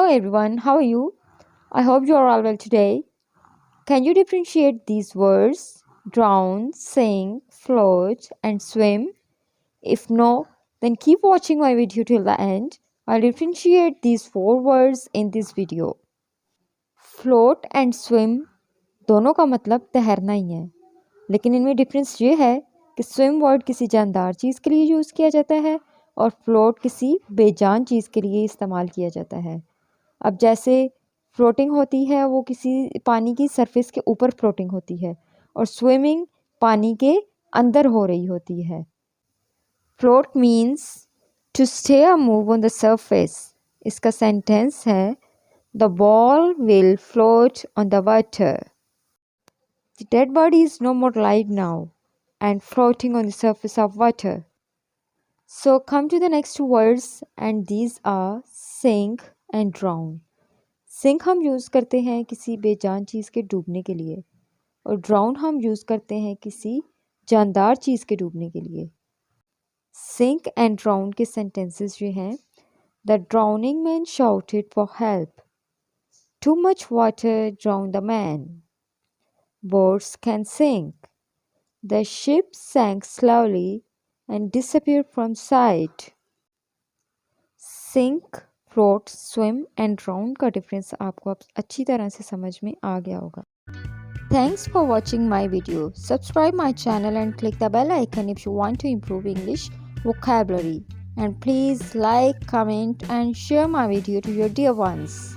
everyone, how are you? I hope you are all well today. Can you differentiate these words drown, sink, float, and swim? If no, then keep watching my video till the end. I'll differentiate these four words in this video. Float and swim दोनों का मतलब तैरना ही है, लेकिन इनमें difference ये है कि स्विम वर्ड किसी जानदार चीज़ के लिए यूज़ किया जाता है और फ्लोट किसी बेजान चीज़ के लिए इस्तेमाल किया जाता है। अब जैसे फ्लोटिंग होती है वो किसी पानी की सरफेस के ऊपर फ्लोटिंग होती है और स्विमिंग पानी के अंदर हो रही होती है। फ्लोट मीन्स टू स्टे और मूव ऑन द सरफेस। इसका सेंटेंस है the ball will float on the water. The dead body is no more live now and floating on the surface of water. So come to the next words and these are sink and drown. Sink हम use करते हैं किसी बेजान चीज़ के डूबने के लिए और drown हम यूज़ करते हैं किसी जानदार चीज़ के डूबने के लिए। Sink and drown के sentences ये हैं The drowning man shouted for help. Too much water drowned the man. Boats can sink. The ship sank slowly and disappeared from sight. Sink, float, swim and drown का difference आपको अब अच्छी तरह से समझ में आ गया होगा. Thanks for watching my video. Subscribe my channel and click the bell icon if you want to improve English vocabulary. And please like, comment and share my video to your dear ones.